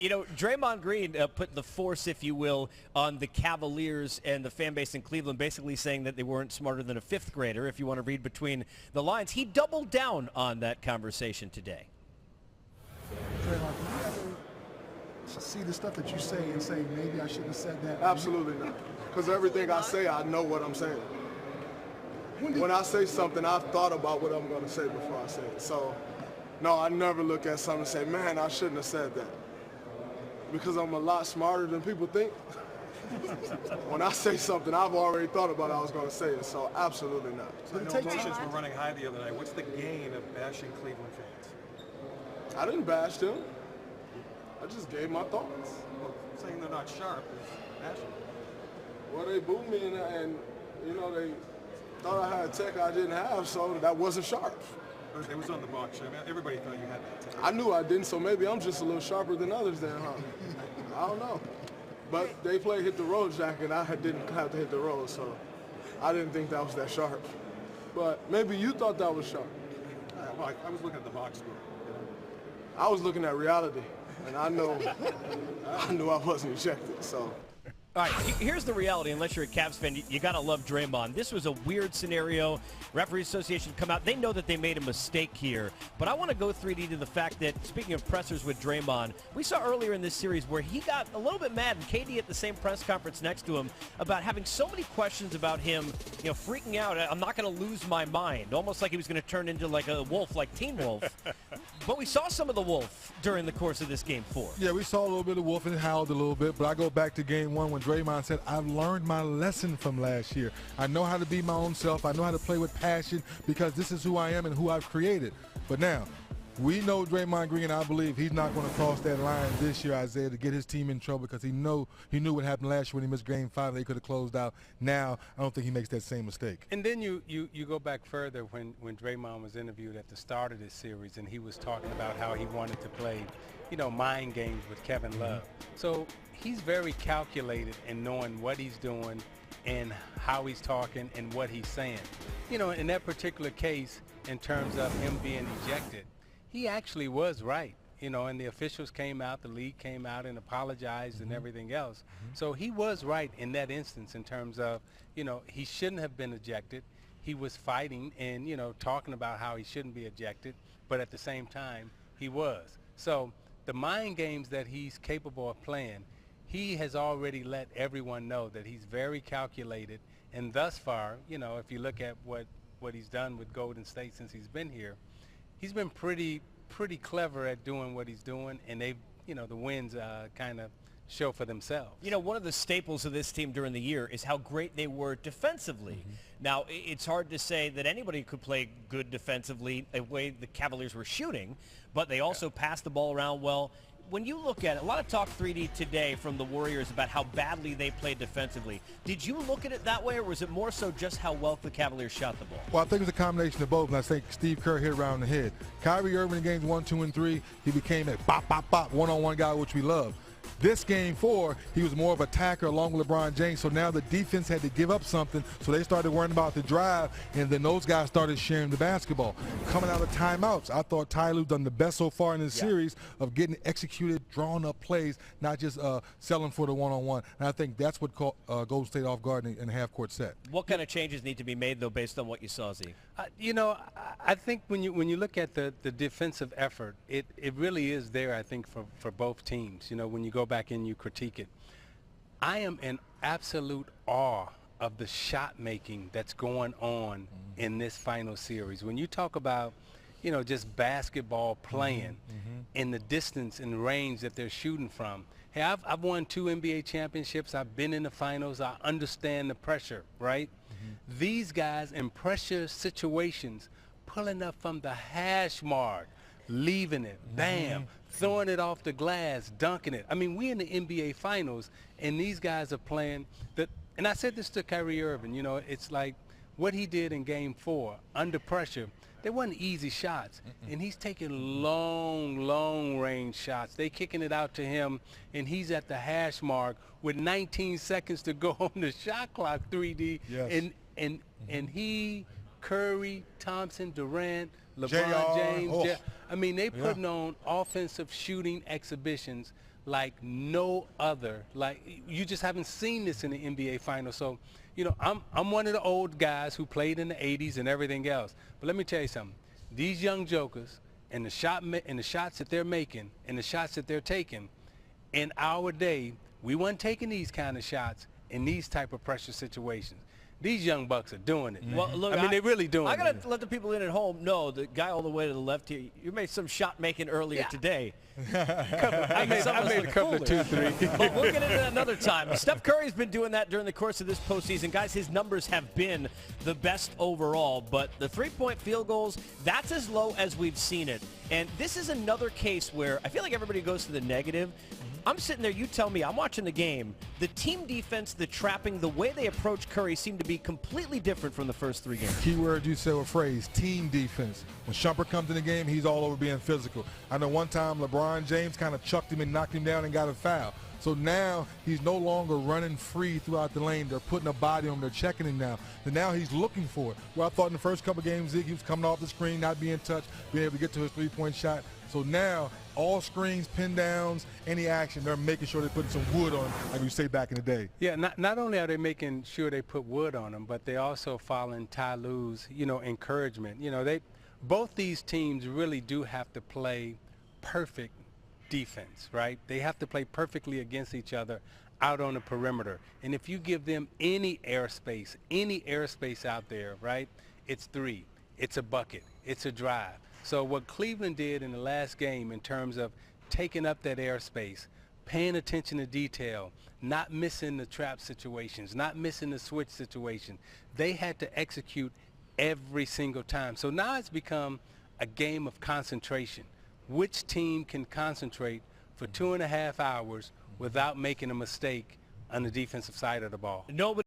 You know, Draymond Green put the force, if you will, on the Cavaliers and the fan base in Cleveland, basically saying that they weren't smarter than a fifth grader, if you want to read between the lines. He doubled down on that conversation today. Draymond, can you ever see the stuff that you say and say, maybe I shouldn't have said that? Absolutely not. Because everything I say, I know what I'm saying. When I say something, I've thought about what I'm going to say before I say it. So, no, I never look at something and say, man, I shouldn't have said that. Because I'm a lot smarter than people think. When I say something, I've already thought about I was going to say it, so absolutely not. So I know emotions were running high the other night. What's the gain of bashing Cleveland fans? I didn't bash them. I just gave my thoughts. Well, saying they're not sharp is bashing. Well, they booed me and you know, they thought I had a tech I didn't have, so that wasn't sharp. It was on the box. I mean, everybody thought you had that tech. I knew I didn't, so maybe I'm just a little sharper than others then, huh? I don't know. But they played hit the road, Jack, and I didn't have to hit the road, so I didn't think that was that sharp. But maybe you thought that was sharp. Well, I was looking at the box score. I was looking at reality, and I knew I wasn't ejected, so. All right, here's the reality. Unless you're a Cavs fan, you got to love Draymond. This was a weird scenario. Referee Association come out. They know that they made a mistake here. But I want to go 3D to the fact that, speaking of pressers with Draymond, we saw earlier in this series where he got a little bit mad, and KD at the same press conference next to him, about having so many questions about him, you know, freaking out. I'm not going to lose my mind. Almost like he was going to turn into like a wolf, like Teen Wolf. But we saw some of the wolf during the course of this Game 4. Yeah, we saw a little bit of wolf and howled a little bit. But I go back to Game 1 when Draymond said, I've learned my lesson from last year. I know how to be my own self. I know how to play with passion because this is who I am and who I've created. But now, we know Draymond Green, I believe he's not going to cross that line this year, Isaiah, to get his team in trouble because he knew what happened last year when he missed Game 5. They could have closed out. Now, I don't think he makes that same mistake. And then you go back further when Draymond was interviewed at the start of this series, and he was talking about how he wanted to play, you know, mind games with Kevin Love. So he's very calculated in knowing what he's doing and how he's talking and what he's saying. You know, in that particular case, in terms of him being ejected, he actually was right, you know, and the officials came out, the league came out and apologized and everything else. So he was right in that instance in terms of, you know, he shouldn't have been ejected. He was fighting and, you know, talking about how he shouldn't be ejected, but at the same time, he was. So the mind games that he's capable of playing, he has already let everyone know that he's very calculated. And thus far, you know, if you look at what he's done with Golden State since he's been here, he's been pretty clever at doing what he's doing, and they've, you know, the wins kind of show for themselves. You know, one of the staples of this team during the year is how great they were defensively. Now, it's hard to say that anybody could play good defensively the way the Cavaliers were shooting, but they also passed the ball around well. When you look at it, a lot of talk 3D today from the Warriors about how badly they played defensively. Did you look at it that way, or was it more so just how well the Cavaliers shot the ball? Well, I think it was a combination of both, and I think Steve Kerr hit around the head. Kyrie Irving in games 1, 2, and 3, he became a bop, one-on-one guy, which we love. This Game 4, he was more of an attacker along with LeBron James, so now the defense had to give up something, so they started worrying about the drive, and then those guys started sharing the basketball. Coming out of timeouts, I thought Ty Lue done the best so far in this series of getting executed, drawn up plays, not just selling for the one-on-one, and I think that's what caught Golden State off guard in the half-court set. What kind of changes need to be made, though, based on what you saw, Z? You know, I think when you look at the defensive effort, it really is there, I think, for both teams. You know, when you go back and you critique it. I am in absolute awe of the shot making that's going on in this final series. When you talk about, you know, just basketball playing and the distance and range that they're shooting from. Hey, I've won 2 NBA championships. I've been in the finals. I understand the pressure, right? These guys in pressure situations, pulling up from the hash mark, leaving it, bam, throwing it off the glass, dunking it. I mean, we in the NBA Finals, and these guys are playing that. And I said this to Kyrie Irving, you know, it's like what he did in Game 4, under pressure. They weren't easy shots, and he's taking long range shots. They kicking it out to him, and he's at the hash mark with 19 seconds to go on the shot clock, 3D. Yes. And he, Curry, Thompson, Durant, LeBron JR. James. I mean, they putting on offensive shooting exhibitions like no other. Like, you just haven't seen this in the NBA Finals. So, you know, I'm one of the old guys who played in the 80s and everything else. But let me tell you something. These young jokers and the shots that they're making and the shots that they're taking, in our day, we weren't taking these kind of shots in these type of pressure situations. These young bucks are doing it. Well, look, I mean, they're really doing it. I got to let the people in at home know the guy all the way to the left here, you made some shot making earlier today. I made a couple of 2-3. But we'll get into that another time. Steph Curry's been doing that during the course of this postseason. Guys, his numbers have been the best overall, but the three-point field goals, that's as low as we've seen it. And this is another case where I feel like everybody goes to the negative. I'm sitting there, you tell me, I'm watching the game. The team defense, the trapping, the way they approach Curry seemed to be completely different from the first three games. Key word you said, a phrase, team defense. When Shumpert comes in the game, he's all over being physical. I know one time LeBron James kind of chucked him and knocked him down and got a foul. So now he's no longer running free throughout the lane. They're putting a body on him. They're checking him now. And now he's looking for it. Well, I thought in the first couple games, Zeke, he was coming off the screen, not being touched, being able to get to his three-point shot. So now all screens, pin downs, any action, they're making sure they're putting some wood on him, like we say back in the day. Yeah, not only are they making sure they put wood on him, but they also following Ty Lue's, encouragement. Both these teams really do have to play perfect defense, right? They have to play perfectly against each other out on the perimeter. And if you give them any airspace out there, right, it's three, it's a bucket, it's a drive. So what Cleveland did in the last game in terms of taking up that airspace, paying attention to detail, not missing the trap situations, not missing the switch situation, they had to execute every single time. So now it's become a game of concentration. Which team can concentrate for 2.5 hours without making a mistake on the defensive side of the ball? Nobody.